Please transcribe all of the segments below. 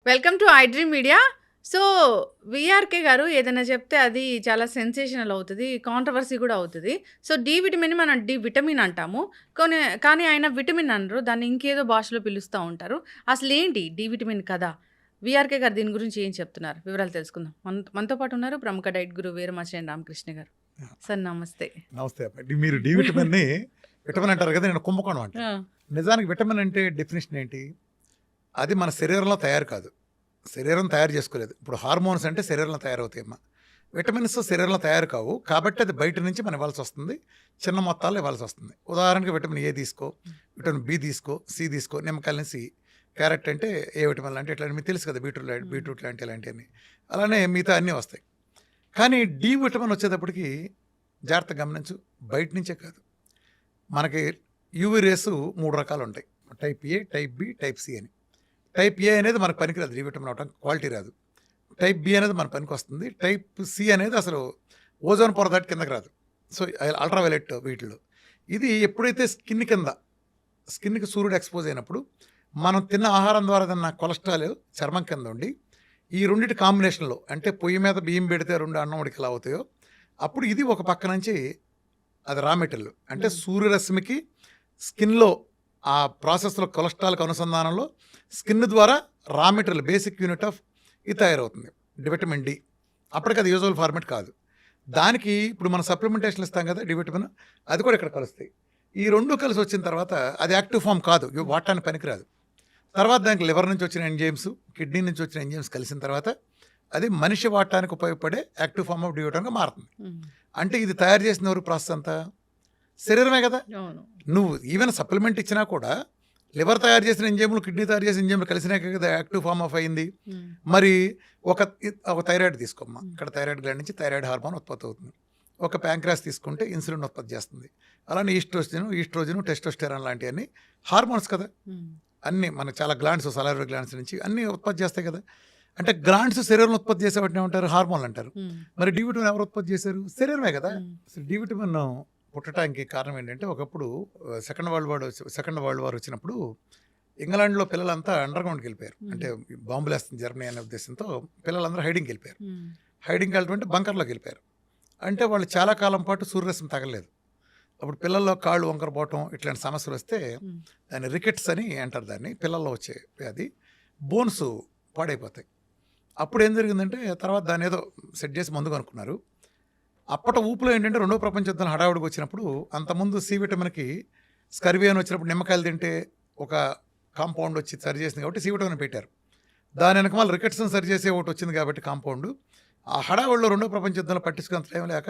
Welcome to iDream media. So, VRK గారు ఏదైనా చెప్తే అది చాలా సెన్సేషనల్ అవుతది. కాంట్రోవర్సీ కూడా అవుతది. సో, డి విటమిన్‌ని మనం డి విటమిన్ అంటాము. కానీ ఆయన విటమిన్ అనరు. దాన్ని ఇంకేదో భాషలో పిలుస్తా ఉంటారు. అసలేంటి డి విటమిన్ కథ? వీఆర్‌కే గారు దీని గురించి ఏం చెప్తున్నారు? వివరాలు తెలుసుకుందాం. మనతో పాటు ఉన్నారు ప్రముఖ డైట్ గురువు వీరమాచినేని రామకృష్ణ గారు. సార్ నమస్తే. నమస్తే అమ్మ. మీరు డి విటమిన్ని విటమిన్ అంటారు కదా, నేను కుంభకోణం అంటాను. ఆ! నిజానికి విటమిన్ అంటే డెఫినేషన్ ఏంటి? అది మన శరీరంలో తయారు కాదు, శరీరం తయారు చేసుకోలేదు. ఇప్పుడు హార్మోన్స్ అంటే శరీరంలో తయారవుతాయమ్మా. విటమిన్స్ శరీరంలో తయారు కావు, కాబట్టి అది బయట నుంచి మనం ఇవ్వాల్సి వస్తుంది, చిన్న మొత్తాల్లో ఇవ్వాల్సి వస్తుంది. ఉదాహరణకి విటమిన్ ఏ తీసుకో, విటమిన్ బి తీసుకో, సి తీసుకో, నిమ్మకాయలని సి, క్యారెట్ అంటే ఏ విటమిన్ అంటే ఇట్లా మీకు తెలుసు కదా, బీట్రూట్ లాంటి ఇలాంటివన్నీ. అలానే మిగతా అన్నీ వస్తాయి. కానీ డి విటమిన్ వచ్చేటప్పటికి జాగ్రత్తగా గమనించు, బయట నుంచే కాదు, మనకి యూవీ రేసు 3 రకాలు ఉంటాయి. టైప్ ఏ, టైప్ బి, టైప్ సి అని. టైప్ ఏ అనేది మనకు పనికిరాదు, డి విటమిన్ అవటం క్వాలిటీ రాదు. టైప్ బి అనేది మన పనికి వస్తుంది. టైప్ సి అనేది అసలు ఓజోన్ పొర దాటి కిందకి రాదు. సో అల్ట్రావైలెట్ వీటిలో ఇది ఎప్పుడైతే స్కిన్కి సూర్యుడు ఎక్స్పోజ్ అయినప్పుడు మనం తిన్న ఆహారం ద్వారా తిన్న కొలెస్ట్రాల్ చర్మం కింద ఉండి ఈ రెండింటి కాంబినేషన్లో, అంటే పొయ్యి మీద బియ్యం పెడితే 2 అన్నం ఉడికి ఎలా అవుతాయో, అప్పుడు ఇది ఒక పక్క నుంచి అది రా మెటీరియల్. అంటే సూర్యరశ్మికి స్కిన్లో ఆ ప్రాసెస్లో కొలెస్ట్రాల్కి అనుసంధానంలో స్కిన్ ద్వారా raw material basic unit of ఇది తయారవుతుంది, విటమిన్ డి. అప్పటికి అది యూజువల్ ఫార్మేట్ కాదు. దానికి ఇప్పుడు మనం సప్లిమెంటేషన్ ఇస్తాం కదా డి విటమిన్, అది కూడా ఇక్కడ కలుస్తాయి. ఈ రెండు కలిసి వచ్చిన తర్వాత అది యాక్టివ్ ఫామ్ కాదు, వాడటానికి పనికిరాదు. తర్వాత దానికి లివర్ నుంచి వచ్చిన ఎంజైమ్స్, కిడ్నీ నుంచి వచ్చిన ఎంజైమ్స్ కలిసిన తర్వాత అది మనిషి వాడటానికి ఉపయోగపడే యాక్టివ్ ఫామ్ ఆఫ్ డి విటమిన్గా మారుతుంది. అంటే ఇది తయారు చేసిన ఎవరు ప్రాసెస్ అంతా శరీరమే కదా. నువ్వు ఈవెన్ సప్లిమెంట్ ఇచ్చినా కూడా లివర్ తయారు చేసిన ఎంజైమ్లు, కిడ్నీ తయారు చేసిన ఎంజైమ్లు కలిసినాక కదా యాక్టివ్ ఫామ్ ఆఫ్ అయింది. మరి ఒక థైరాయిడ్ తీసుకోమ్మా, ఇక్కడ థైరాయిడ్ గ్లాండ్ నుంచి థైరాయిడ్ హార్మోన్ ఉత్పత్తి అవుతుంది. ఒక ప్యాంక్రాస్ తీసుకుంటే ఇన్సులిన్ ఉత్పత్తి చేస్తుంది. అలానే ఈస్ట్రోజన్, టెస్టోస్టెరాన్ లాంటివన్నీ హార్మోన్స్ కదా. అన్నీ మనకు చాలా గ్లాండ్స్, సలైవరీ గ్లాండ్స్ నుంచి అన్నీ ఉత్పత్తి చేస్తాయి కదా. అంటే గ్లాండ్స్ శరీరంలో ఉత్పత్తి చేసే వాటిని ఏమంటారు? హార్మోన్లు అంటారు. మరి డి విటమిన్ ఎవరు ఉత్పత్తి చేశారు? శరీరమే కదా. అసలు డి విటమిన్ పుట్టడానికి కారణం ఏంటంటే, ఒకప్పుడు సెకండ్ వరల్డ్ వార్ వచ్చినప్పుడు ఇంగ్లాండ్లో పిల్లలంతా అండర్గ్రౌండ్కి వెళ్ళిపోయారు. అంటే బాంబులు వేస్తుంది జర్మనీ అనే ఉద్దేశంతో పిల్లలందరూ హైడింగ్కి వెళ్ళిపోయారు. హైడింగ్కి వెళ్ళిపోతే బంకర్లోకి వెళ్ళిపోయారు. అంటే వాళ్ళు చాలా కాలం పాటు సూర్యరశ్మి తగలేదు. అప్పుడు పిల్లల్లో కాళ్ళు వంకర పోవటం ఇట్లాంటి సమస్యలు వస్తే దాన్ని రికెట్స్ అని అంటారు. దాన్ని పిల్లల్లో వచ్చే అది బోన్స్ పాడైపోతాయి. అప్పుడు ఏం జరిగిందంటే, తర్వాత దాన్ని ఏదో సెట్ చేసి మందు కనుక్కున్నారు. అప్పటి ఊపులో ఏంటంటే, 2వ ప్రపంచ యుద్ధం హడావుడికి వచ్చినప్పుడు, అంతకుముందు సి విటమిన్కి స్కర్వీ అని వచ్చినప్పుడు నిమ్మకాయలు తింటే ఒక కాంపౌండ్ వచ్చి సరి చేసింది కాబట్టి సి విటమిన్ పెట్టారు. దాని వెనక మళ్ళీ రికెట్స్ని సరి చేసే ఒకటి వచ్చింది కాబట్టి కాంపౌండ్. ఆ హడావుడిలో 2వ ప్రపంచ యుద్ధంలో పట్టించుకున్నంత టైం లేక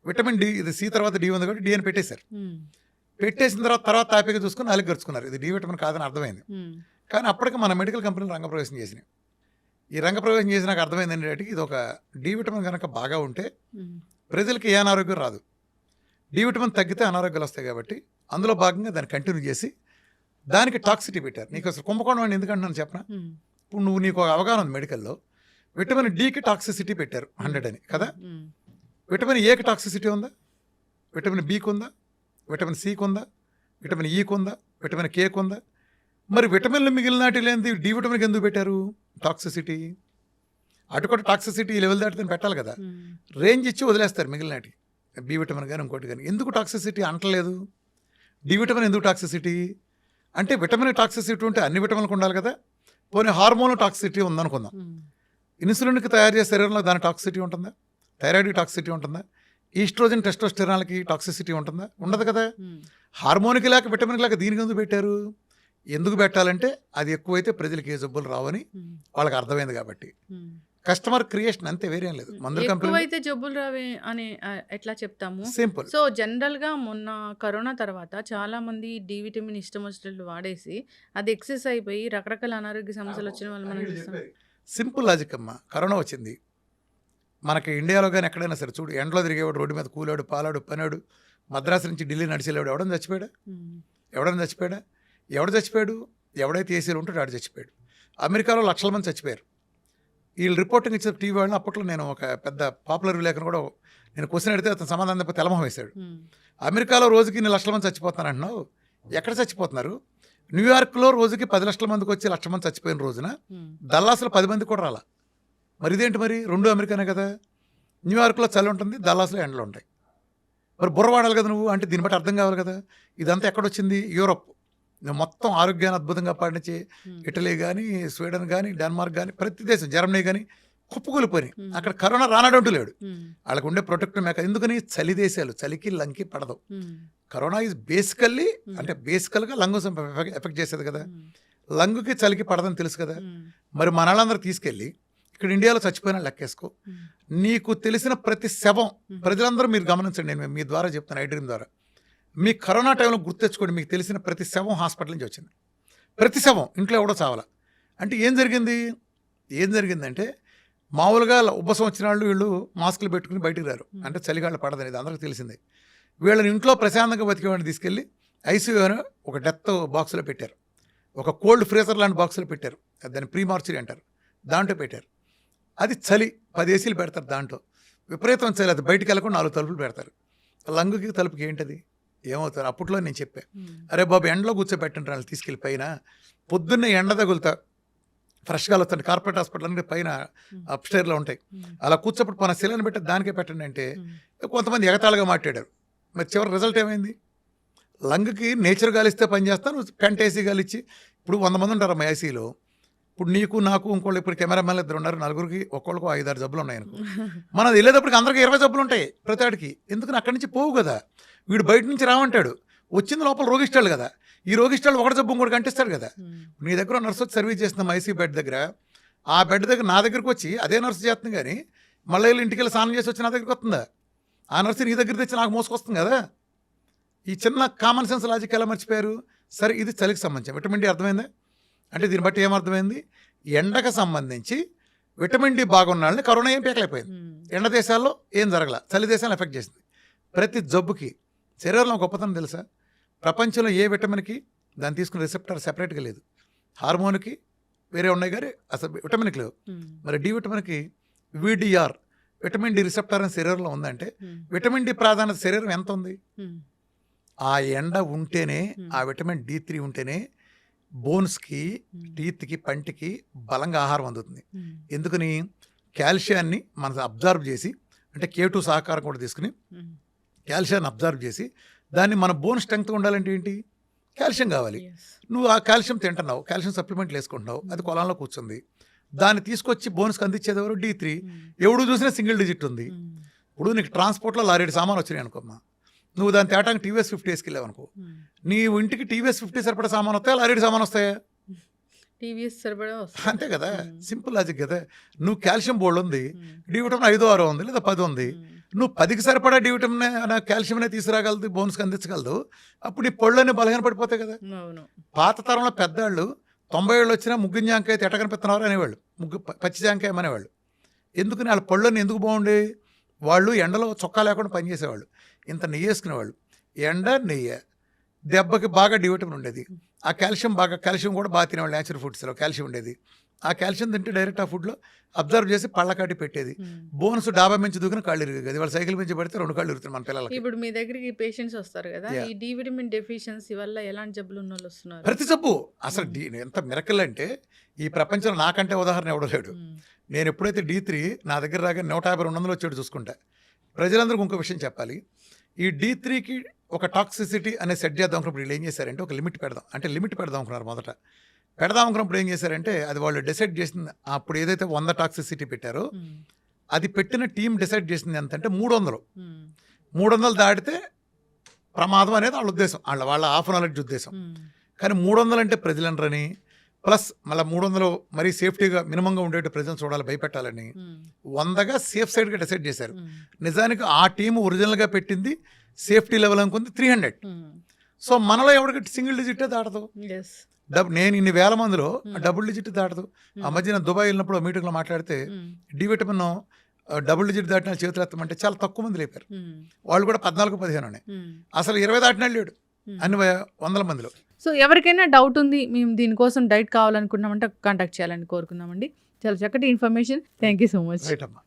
విటమిన్ డి, ఇది సి తర్వాత డి ఉంది కాబట్టి డి అని పెట్టేశారు. పెట్టేసిన తర్వాత తాపిక చూసుకుని నాలుగు గరుచుకున్నారు, ఇది డి విటమిన్ కాదని అర్థమైంది. కానీ అప్పటికి మన మెడికల్ కంపెనీలు రంగప్రవేశం చేసినాయి. ఈ రంగప్రవేశం చేసి నాకు అర్థమైంది ఏంటంటే, ఇది ఒక డి విటమిన్ కనుక బాగా ఉంటే ప్రజలకి ఏ అనారోగ్యం రాదు. డి విటమిన్ తగ్గితే అనారోగ్యాలు వస్తాయి కాబట్టి అందులో భాగంగా దాన్ని కంటిన్యూ చేసి దానికి టాక్సిటీ పెట్టారు. నీకు అసలు కుంభకోణం అని ఎందుకంటున్నాను చెప్పనా? ఇప్పుడు నీకు ఒక అవగాహన ఉంది మెడికల్లో. విటమిన్ డికి టాక్సిసిటీ పెట్టారు 100 అని కదా. విటమిన్ ఏకి టాక్సిసిటీ ఉందా? విటమిన్ బికి ఉందా? విటమిన్ సికి ఉందా? విటమిన్ ఈకి ఉందా? విటమిన్ కేకి ఉందా? మరి విటమిన్లు మిగిలినాటి లేనిది డి విటమిన్కి ఎందుకు పెట్టారు టాక్సిసిటీ? అటు కూడా టాక్సిసిటీ లెవెల్ దాటితే పెట్టాలి కదా. రేంజ్ ఇచ్చి వదిలేస్తారు మిగిలినాటి, బి విటమిన్ కానీ ఇంకోటి కానీ. ఎందుకు టాక్సిసిటీ అంటలేదు? డి విటమిన్ ఎందుకు టాక్సిసిటీ అంటే, విటమిన్ టాక్సిసిటీ ఉంటే అన్ని విటమిన్లకు ఉండాలి కదా. పోనీ హార్మోన్ టాక్సిసిటీ ఉందనుకుందాం. ఇన్సులిన్కి తయారు చేసే శరీరంలో దాని టాక్సిసిటీ ఉంటుందా? థైరాయిడ్కి టాక్సిసిటీ ఉంటుందా? ఈస్ట్రోజన్, టెస్టోస్టెరాన్లకి టాక్సిసిటీ ఉంటుందా? ఉండదు కదా. హార్మోన్కి లేక విటమిన్కి లేక దీనికి ఎందుకు పెట్టారు? ఎందుకు పెట్టాలంటే, అది ఎక్కువైతే ప్రజలకి ఏ జబ్బులు రావని వాళ్ళకి అర్థమైంది కాబట్టి. కస్టమర్ క్రియేషన్ అంతే, వేరేం లేదు. మందుల కంపెనీ అయితే జబ్బులు రావే అని ఎట్లా చెప్తాము? సింపుల్. సో జనరల్ గా మొన్న కరోనా తర్వాత చాలా మంది డి విటమిన్ ఇష్టం వచ్చినట్లు వాడేసి అది ఎక్సెస్ అయిపోయి రకరకాల అనారోగ్య సమస్యలు వచ్చిన వాళ్ళు మనం చూస్తాం. సింపుల్ లాజిక్ అమ్మా. కరోనా వచ్చింది మనకి ఇండియాలో కానీ ఎక్కడైనా సరే చూడు, ఎండలో తిరిగేవాడు, రోడ్డు మీద కూలాడు, పాలాడు, పనాడు, మద్రాసు నుంచి ఢిల్లీ నడిచేవాడు ఎవడని చచ్చిపోయాడా? ఎవడు చచ్చిపోయాడు? ఎవడైతే ఏసీలో ఉంటాడో ఆడు చచ్చిపోయాడు. అమెరికాలో లక్షల మంది చచ్చిపోయారు. వీళ్ళు రిపోర్టింగ్ ఇచ్చిన టీవీ వాళ్ళని అప్పట్లో నేను ఒక పెద్ద పాపులర్ విలేకరుని కూడా నేను క్వశ్చన్ అడిగితే అతను సమాధానం తప్ప తెలమొహం వేశాడు. అమెరికాలో రోజుకి 2 లక్షల మంది చచ్చిపోతున్నారు అంటున్నావు, ఎక్కడ చచ్చిపోతున్నారు? న్యూయార్క్లో రోజుకి 10 లక్షల మందికి వచ్చి 1,00,000 మంది చచ్చిపోయిన రోజున దల్లాస్లో 10 మంది కూడా రాలా. మరి ఇదేంటి మరి? 2 అమెరికానే కదా. న్యూయార్క్లో చలి ఉంటుంది, దల్లాస్లో ఎండలు ఉంటాయి. మరి బుర్ర వాడాలి కదా నువ్వు. అంటే దీన్ని బట్టి అర్థం కావాలి కదా. ఇదంతా ఎక్కడొచ్చింది? యూరోప్. మొత్తం ఆరోగ్యాన్ని అద్భుతంగా పాటించి ఇటలీ కానీ, స్వీడన్ కానీ, డెన్మార్క్ కానీ, ప్రతి దేశం, జర్మనీ కానీ కుప్పకూలిపోయి. అక్కడ కరోనా రానడంటూ లేడు. వాళ్ళకు ఉండే ప్రొటెక్ట్ మేక. ఎందుకని? చలి దేశాలు, చలికి లంకి పడదు. కరోనా ఈజ్ బేసికల్లీ అంటే బేసికల్గా లంగ్ ఎఫెక్ట్ చేసేది కదా. లంగుకి చలికి పడదని తెలుసు కదా. మరి మనలందరూ తీసుకెళ్ళి ఇక్కడ ఇండియాలో చచ్చిపోయినా లెక్కేసుకో. నీకు తెలిసిన ప్రతి శవం, ప్రజలందరూ మీరు గమనించండి, నేను మీ ద్వారా చెప్తాను, ఐ డ్రీమ్ ద్వారా. మీ కరోనా టైంలో గుర్తెచ్చుకోండి, మీకు తెలిసిన ప్రతి శవం హాస్పిటల్ నుంచి వచ్చింది. ప్రతి శవం, ఇంట్లో ఎవడో చావాల. అంటే ఏం జరిగిందంటే మామూలుగా ఉబ్బసం వచ్చిన వాళ్ళు వీళ్ళు మాస్కులు పెట్టుకుని బయటికి రారు. అంటే చలిగాళ్ళు పడదని ఇది అందరికీ తెలిసిందే. వీళ్ళని ఇంట్లో ప్రశాంతంగా బతికేవాడిని తీసుకెళ్ళి ఐసీయూ అని ఒక డెత్ బాక్స్లో పెట్టారు. ఒక కోల్డ్ ఫ్రీజర్ లాంటి బాక్స్లో పెట్టారు. దాన్ని ప్రీమార్చరీ అంటారు. దాంట్లో పెట్టారు. అది చలి 10 ఏసీలు పెడతారు. దాంట్లో విపరీతం చలి. అది బయటికి వెళ్ళకుండా 4 తలుపులు పెడతారు. లంగుకి తలుపుకి ఏంటది? ఏమవుతారు? అప్పట్లో నేను చెప్పాను, అరే బాబు ఎండలో కూర్చోబెట్టండి వాళ్ళు తీసుకెళ్ళి పైన. పొద్దున్నే ఎండ తగులుతా ఫ్రెష్గా వస్తుంది. కార్పొరేట్ హాస్పిటల్ అంటే పైన అప్స్టైర్లో ఉంటాయి. అలా కూర్చోబెట్టి మన శిలని పెట్టి దానికే పెట్టండి అంటే కొంతమంది ఎగతాళిగా మాట్లాడారు. మరి చివరి రిజల్ట్ ఏమైంది? లంగ్కి నేచర్ గాలిస్తే పని చేస్తాను, పెంట ఏసీ గాలిచ్చి. ఇప్పుడు 100 మంది ఉంటారు మా ఏసీలో. ఇప్పుడు నీకు నాకు ఇంకోళ్ళు, ఇప్పుడు కెమెరామెన్లు 2 ఉన్నారు, నలుగురికి ఒక్కొక్కరికి 5-6 జబ్బులు ఉన్నాయి అనుకో. మనం వెళ్ళేటప్పటికి అందరికి 20 జబ్బులు ఉంటాయి ప్రతివాడికి. ఎందుకని? అక్కడి నుంచి పోవు కదా. వీడు బయట నుంచి రావంటాడు, వచ్చింది లోపల రోగిష్టాలు కదా. ఈ రోగిష్టాలు ఒకటి జబ్బు ఇంకోటి కంటిస్తాడు కదా. నీ దగ్గర నర్సు వచ్చి సర్వీస్ చేస్తున్నాం ఐసీ బెడ్ దగ్గర. ఆ బెడ్ దగ్గర నా దగ్గరకు వచ్చి అదే నర్సు చేస్తుంది కానీ మళ్ళీ ఇంటికి వెళ్ళి స్నానం చేసి వచ్చి నా దగ్గరికి వస్తుందా? ఆ నర్సు నీ దగ్గర తెచ్చి నాకు మోసుకొస్తుంది కదా. ఈ చిన్న కామన్ సెన్స్ లాజిక్ ఎలా మర్చిపోయారు? సరే, ఇది చలికి సంబంధించి విటమిన్ డి అర్థమైందా? అంటే దీన్ని బట్టి ఏమర్థమైంది? ఎండకు సంబంధించి విటమిన్ డి బాగున్న వాళ్ళని కరోనా ఏం పీకలేకపోయింది. ఎండ దేశాల్లో ఏం జరగల, చలి దేశాలను ఎఫెక్ట్ చేసింది. ప్రతి జబ్బుకి శరీరంలో గొప్పతనం తెలుసా? ప్రపంచంలో ఏ విటమిన్కి దాన్ని తీసుకునే రిసెప్టర్ సెపరేట్గా లేదు. హార్మోన్కి వేరే ఉన్నాయి కానీ అసలు విటమిన్కి లేవు. మరి డి విటమిన్కి విడిఆర్ విటమిన్ డి రిసెప్టర్ అని శరీరంలో ఉందంటే విటమిన్ డి ప్రాధాన్యత శరీరం ఎంత ఉంది? ఆ ఎండ ఉంటేనే, ఆ విటమిన్ D3 ఉంటేనే బోన్స్కి, టీత్కి, పంటికి బలంగా ఆహారం అందుతుంది. ఎందుకని? కాల్షియాన్ని మనం అబ్జర్వ్ చేసి, అంటే K2 సహకారం కూడా తీసుకుని కాల్షియాన్ని అబ్జర్వ్ చేసి దాన్ని మన బోన్ స్ట్రెంగ్త్గా ఉండాలంటే ఏంటి? కాల్షియం కావాలి. నువ్వు ఆ కాల్షియం తింటున్నావు, కాల్షియం సప్లిమెంట్లు వేసుకుంటున్నావు, అది కొలంలో కూర్చుంది. దాన్ని తీసుకొచ్చి బోన్స్కి అందించేది ఎవరు? D3. ఎవడు చూసినా సింగిల్ డిజిట్ ఉంది. ఇప్పుడు నీకు ట్రాన్స్పోర్ట్లో 6-7 సామాను వచ్చినాయి అనుకోమ్మా, నువ్వు దాన్ని తేటానికి TVS 50 వేసుకెళ్ళావు అనుకో, నీ ఇంటికి TVS 50 సరిపడా సామాను వస్తాయా, 6-7 సామాను వస్తాయా? టీవీఎస్ సరిపడా అంతే కదా. సింపుల్ లాజిక్ కదా. నువ్వు కాల్షియం బోర్డు ఉంది, డి విటమిన్ 5-6 ఉంది లేదా 10 ఉంది. నువ్వు 10కి సరిపడా డి విటమిన్ కాల్షియంనే తీసుకురాగలదు, బోన్స్కి అందించగలదు. అప్పుడు నీ పళ్ళన్నీ బలహీన పడిపోతాయి కదా. పాత తరంలో పెద్దవాళ్ళు 90 ఏళ్ళు వచ్చినా ముగ్గు జాంకాయ తెట కనిపిస్తున్నారు అనేవాళ్ళు, పచ్చి జాంకాయ అనేవాళ్ళు. ఎందుకని? వాళ్ళ పళ్ళని ఎందుకు బాగుండే? వాళ్ళు ఎండలో చొక్కా లేకుండా పనిచేసేవాళ్ళు, ఇంత నెయ్యి వేసుకునేవాళ్ళు. ఎండ నెయ్యి దెబ్బకి బాగా డి విటమిన్ ఉండేది. ఆ కాల్షియం కూడా బాగా తినేవాళ్ళు. న్యాచురల్ ఫుడ్స్లో కాల్షియం ఉండేది. ఆ కాల్షియం తింటే డైరెక్ట్ ఆ ఫుడ్లో అబ్జర్వ్ చేసి పళ్ళకాటి పెట్టేది. బోన్స్ డాబా మించి దూకిన కాళ్ళు ఇరిగేది. వాళ్ళు సైకిల్ మించి పడితే 2 కాళ్ళు ఇరుగుతాయి మన పిల్లలకి. ఇప్పుడు మీ దగ్గరికి పేషెంట్స్ వస్తారు కదా, ఈ డి విటమిన్ డెఫిషియన్సీ వల్ల ఎలాంటి జబ్బులు ఉన్న వాళ్ళు వస్తున్నారు? ప్రతి జబ్బు. అసలు ఎంత మిరకల్ అంటే ఈ ప్రపంచంలో నాకంటే ఉదాహరణ ఎవడో లేడు. నేను ఎప్పుడైతే D3 నా దగ్గర రాగా 150-200 వచ్చేది చూసుకుంటా. ప్రజలందరికీ ఇంకో విషయం చెప్పాలి. ఈ D3కి ఒక టాక్సిసిటీ అనే సెట్ చేద్దాం అనుకున్నప్పుడు వీళ్ళు ఏం చేశారంటే ఒక లిమిట్ పెడదాం అనుకున్నారు. మొదట పెడదాం అనుకున్నప్పుడు ఏం చేశారంటే అది వాళ్ళు డిసైడ్ చేసింది. అప్పుడు ఏదైతే 100 టాక్సిసిటీ పెట్టారో అది పెట్టిన టీం డిసైడ్ చేసింది ఎంతంటే 300 దాటితే ప్రమాదం అనేది వాళ్ళ ఉద్దేశం, వాళ్ళ హాఫ్ నాలెడ్జ్ ఉద్దేశం. కానీ 300 అంటే ప్రజలనరని, ప్లస్ మళ్ళీ 300 మరీ సేఫ్టీగా మినిమంగా ఉండేట్టు ప్రజలను చూడాలి, భయపెట్టాలని 100గా సేఫ్ సైడ్గా డిసైడ్ చేశారు. నిజానికి ఆ టీం ఒరిజినల్గా పెట్టింది సేఫ్టీ లెవెల్ అనుకుంది 300. సో మనలో ఎవరికి సింగిల్ డిజిటే దాటదు. నేను ఇన్ని వేల మందిలో డబుల్ డిజిట్ దాటదు. ఆ మధ్యన దుబాయ్ వెళ్ళినప్పుడు మీటింగ్లో మాట్లాడితే డి విటమిన్ డబుల్ డిజిట్ దాటిన చేతులు ఎత్తమంటే చాలా తక్కువ మంది లేపారు. వాళ్ళు కూడా 14-15 ఉన్నాయి. అసలు 20 దాటిన లేడు అన్ని 100 మందిలో. సో ఎవరికైనా డౌట్ ఉంది, మేము దీనికోసం డైట్ కావాలనుకున్నామంటే కాంటాక్ట్ చేయాలని కోరుకున్నామండి. చాలా చక్కటి information. Thank you so much. Right అమ్మా.